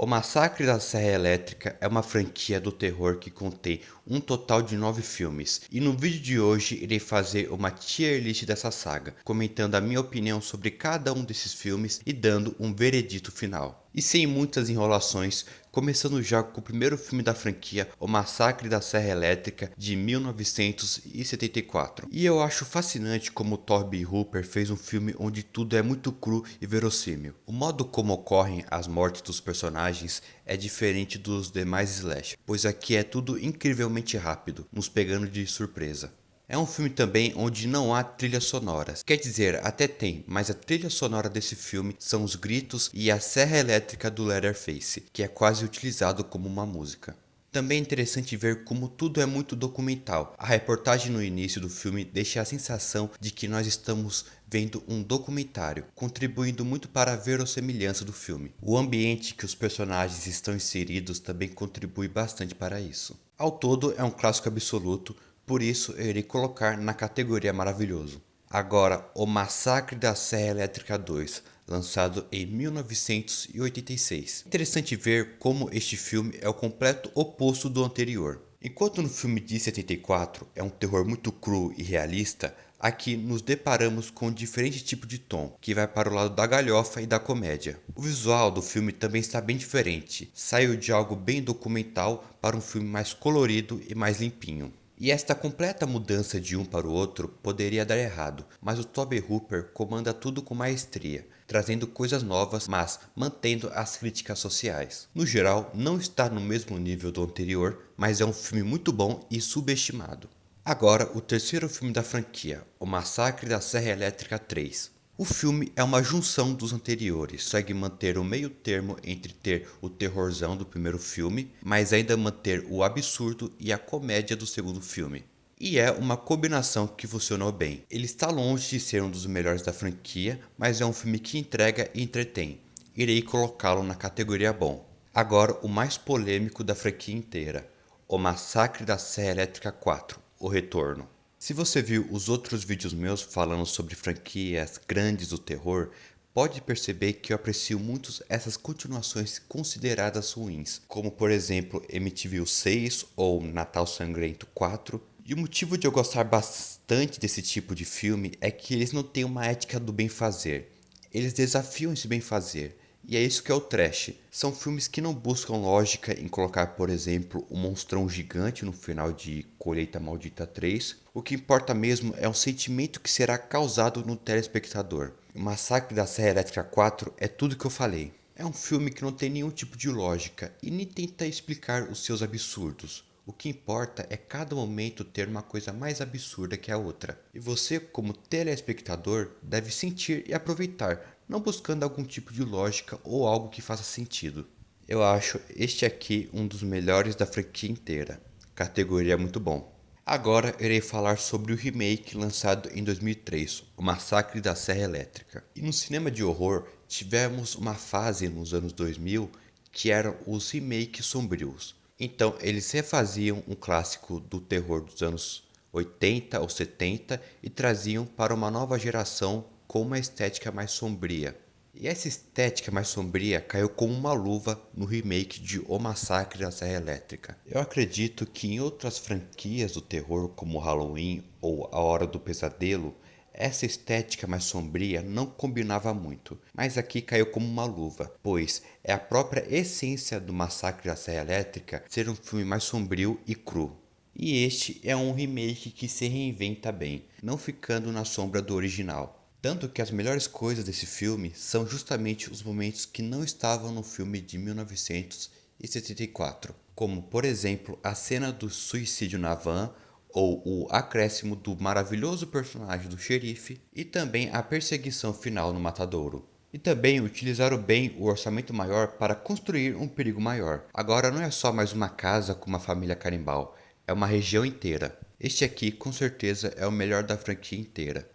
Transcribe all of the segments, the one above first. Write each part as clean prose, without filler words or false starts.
O Massacre da Serra Elétrica é uma franquia do terror que contém um total de 9 filmes, e no vídeo de hoje irei fazer uma tier list dessa saga, comentando a minha opinião sobre cada um desses filmes e dando um veredito final. E sem muitas enrolações, começando já com o primeiro filme da franquia, O Massacre da Serra Elétrica, de 1974. E eu acho fascinante como Tobe Hooper fez um filme onde tudo é muito cru e verossímil. O modo como ocorrem as mortes dos personagens é diferente dos demais slasher, pois aqui é tudo incrivelmente rápido, nos pegando de surpresa. É um filme também onde não há trilhas sonoras. Quer dizer, até tem, mas a trilha sonora desse filme são os gritos e a serra elétrica do Leatherface, que é quase utilizado como uma música. Também é interessante ver como tudo é muito documental. A reportagem no início do filme deixa a sensação de que nós estamos vendo um documentário, contribuindo muito para a verossimilhança do filme. O ambiente que os personagens estão inseridos também contribui bastante para isso. Ao todo, é um clássico absoluto, por isso eu irei colocar na categoria maravilhoso. Agora, O Massacre da Serra Elétrica 2, lançado em 1986. Interessante ver como este filme é o completo oposto do anterior. Enquanto no filme de 74 é um terror muito cru e realista, aqui nos deparamos com um diferente tipo de tom, que vai para o lado da galhofa e da comédia. O visual do filme também está bem diferente, saiu de algo bem documental para um filme mais colorido e mais limpinho. E esta completa mudança de um para o outro poderia dar errado, mas o Tobe Hooper comanda tudo com maestria, trazendo coisas novas, mas mantendo as críticas sociais. No geral, não está no mesmo nível do anterior, mas é um filme muito bom e subestimado. Agora, o terceiro filme da franquia, O Massacre da Serra Elétrica 3. O filme é uma junção dos anteriores, segue manter o meio termo entre ter o terrorzão do primeiro filme, mas ainda manter o absurdo e a comédia do segundo filme. E é uma combinação que funcionou bem. Ele está longe de ser um dos melhores da franquia, mas é um filme que entrega e entretém. Irei colocá-lo na categoria bom. Agora, o mais polêmico da franquia inteira, O Massacre da Serra Elétrica 4, O Retorno. Se você viu os outros vídeos meus falando sobre franquias grandes do terror, pode perceber que eu aprecio muito essas continuações consideradas ruins, como por exemplo Amityville 6 ou Natal Sangrento 4. E o motivo de eu gostar bastante desse tipo de filme é que eles não têm uma ética do bem fazer. Eles desafiam esse bem fazer. E é isso que é o trash. São filmes que não buscam lógica em colocar, por exemplo, um monstrão gigante no final de Colheita Maldita 3. O que importa mesmo é o sentimento que será causado no telespectador. O Massacre da Serra Elétrica 4 é tudo que eu falei. É um filme que não tem nenhum tipo de lógica e nem tenta explicar os seus absurdos. O que importa é cada momento ter uma coisa mais absurda que a outra. E você, como telespectador, deve sentir e aproveitar, não buscando algum tipo de lógica ou algo que faça sentido. Eu acho este aqui um dos melhores da franquia inteira. Categoria muito bom. Agora irei falar sobre o remake lançado em 2003, O Massacre da Serra Elétrica. E no cinema de horror tivemos uma fase nos anos 2000 que eram os remakes sombrios. Então eles refaziam um clássico do terror dos anos 80 ou 70 e traziam para uma nova geração com uma estética mais sombria. E essa estética mais sombria caiu como uma luva no remake de O Massacre da Serra Elétrica. Eu acredito que em outras franquias do terror, como Halloween ou A Hora do Pesadelo, essa estética mais sombria não combinava muito, mas aqui caiu como uma luva, pois é a própria essência do Massacre da Serra Elétrica ser um filme mais sombrio e cru. E este é um remake que se reinventa bem, não ficando na sombra do original. Tanto que as melhores coisas desse filme são justamente os momentos que não estavam no filme de 1974, como por exemplo a cena do suicídio na van ou o acréscimo do maravilhoso personagem do xerife e também a perseguição final no matadouro. E também utilizaram bem o orçamento maior para construir um perigo maior. Agora não é só mais uma casa com uma família canibal, é uma região inteira. Este aqui com certeza é o melhor da franquia inteira.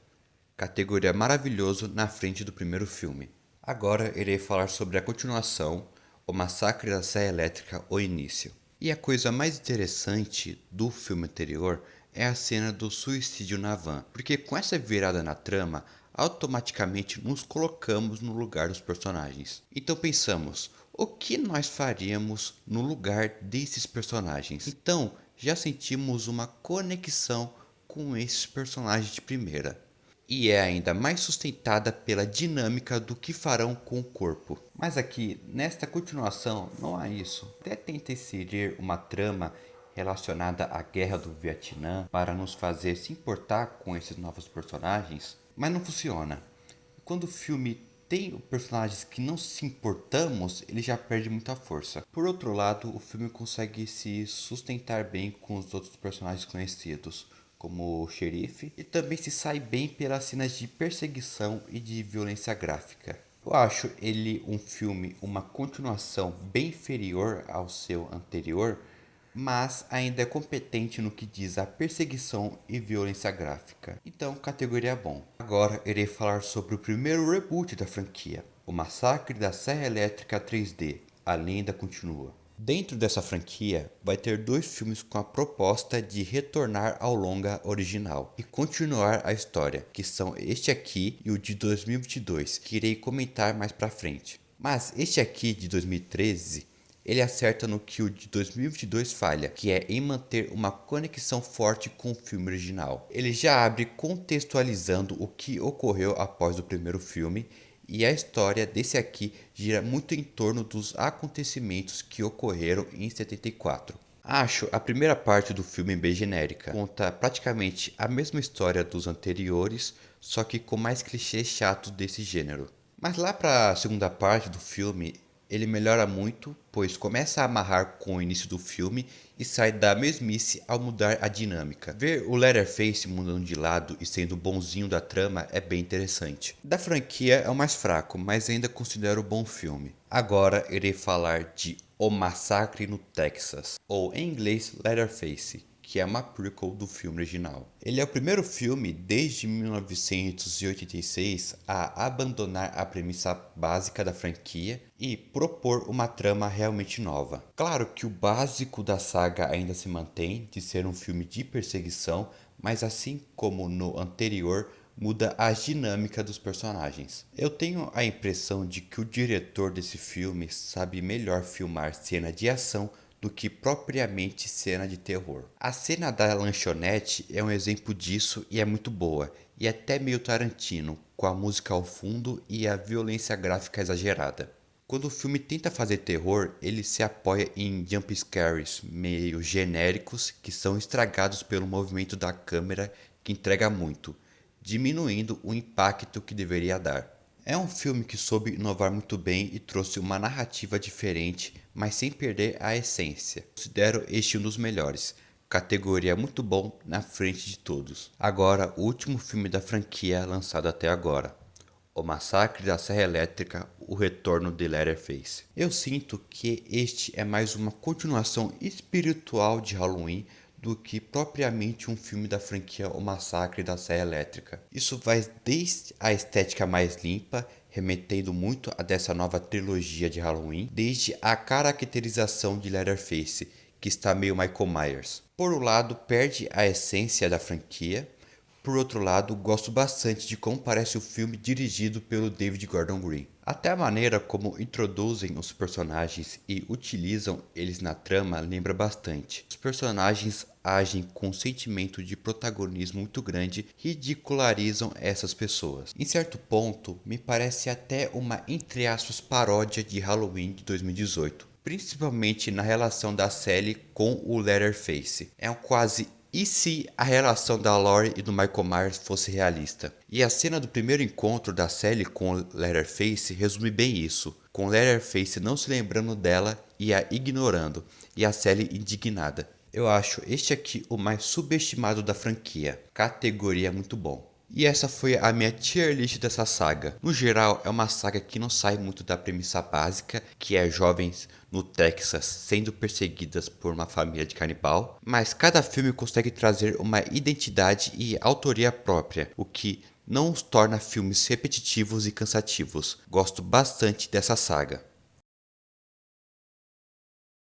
Categoria maravilhoso na frente do primeiro filme. Agora irei falar sobre a continuação, O Massacre da Serra Elétrica, o início. E a coisa mais interessante do filme anterior é a cena do suicídio na van, porque com essa virada na trama, automaticamente nos colocamos no lugar dos personagens. Então pensamos, o que nós faríamos no lugar desses personagens? Então, já sentimos uma conexão com esses personagens de primeira. E é ainda mais sustentada pela dinâmica do que farão com o corpo. Mas aqui, nesta continuação, não há isso. Até tenta inserir uma trama relacionada à guerra do Vietnã para nos fazer se importar com esses novos personagens, mas não funciona. Quando o filme tem personagens que não se importamos, ele já perde muita força. Por outro lado, o filme consegue se sustentar bem com os outros personagens conhecidos, como o xerife, e também se sai bem pelas cenas de perseguição e de violência gráfica. Eu acho ele um filme, uma continuação bem inferior ao seu anterior, mas ainda é competente no que diz a perseguição e violência gráfica. Então, categoria bom. Agora irei falar sobre o primeiro reboot da franquia, O Massacre da Serra Elétrica 3D, A Lenda Continua. Dentro dessa franquia, vai ter 2 filmes com a proposta de retornar ao longa original e continuar a história, que são este aqui e o de 2022, que irei comentar mais pra frente. Mas este aqui de 2013, ele acerta no que o de 2022 falha, que é em manter uma conexão forte com o filme original. Ele já abre contextualizando o que ocorreu após o primeiro filme, e a história desse aqui gira muito em torno dos acontecimentos que ocorreram em 74. Acho a primeira parte do filme bem genérica. Conta praticamente a mesma história dos anteriores, só que com mais clichês chatos desse gênero. Mas lá para a segunda parte do filme, ele melhora muito, pois começa a amarrar com o início do filme e sai da mesmice ao mudar a dinâmica. Ver o Leatherface mudando de lado e sendo o bonzinho da trama é bem interessante. Da franquia é o mais fraco, mas ainda considero bom filme. Agora irei falar de O Massacre no Texas, ou em inglês Leatherface, que é uma prequel do filme original. Ele é o primeiro filme desde 1986 a abandonar a premissa básica da franquia e propor uma trama realmente nova. Claro que o básico da saga ainda se mantém, de ser um filme de perseguição, mas assim como no anterior, muda a dinâmica dos personagens. Eu tenho a impressão de que o diretor desse filme sabe melhor filmar cena de ação do que propriamente cena de terror. A cena da lanchonete é um exemplo disso e é muito boa, e até meio Tarantino, com a música ao fundo e a violência gráfica exagerada. Quando o filme tenta fazer terror, ele se apoia em jump scares meio genéricos que são estragados pelo movimento da câmera que entrega muito, diminuindo o impacto que deveria dar. É um filme que soube inovar muito bem e trouxe uma narrativa diferente, mas sem perder a essência. Considero este um dos melhores. Categoria muito bom na frente de todos. Agora, o último filme da franquia lançado até agora. O Massacre da Serra Elétrica, O Retorno de Leatherface. Eu sinto que este é mais uma continuação espiritual de Halloween do que propriamente um filme da franquia O Massacre da Serra Elétrica. Isso vai desde a estética mais limpa, remetendo muito a dessa nova trilogia de Halloween, desde a caracterização de Leatherface, que está meio Michael Myers. Por um lado, perde a essência da franquia. Por outro lado, gosto bastante de como parece o filme dirigido pelo David Gordon Green. Até a maneira como introduzem os personagens e utilizam eles na trama lembra bastante. Os personagens agem com um sentimento de protagonismo muito grande e ridicularizam essas pessoas. Em certo ponto, me parece até uma, entre aspas, paródia de Halloween de 2018. Principalmente na relação da Sally com o Leatherface. É um quase e se a relação da Laurie e do Michael Myers fosse realista? E a cena do primeiro encontro da Sally com o Leatherface resume bem isso, com o Leatherface não se lembrando dela e a ignorando, e a Sally indignada. Eu acho este aqui o mais subestimado da franquia, categoria muito bom. E essa foi a minha tier list dessa saga. No geral, é uma saga que não sai muito da premissa básica, que é jovens no Texas sendo perseguidas por uma família de canibal, mas cada filme consegue trazer uma identidade e autoria própria, o que não os torna filmes repetitivos e cansativos. Gosto bastante dessa saga.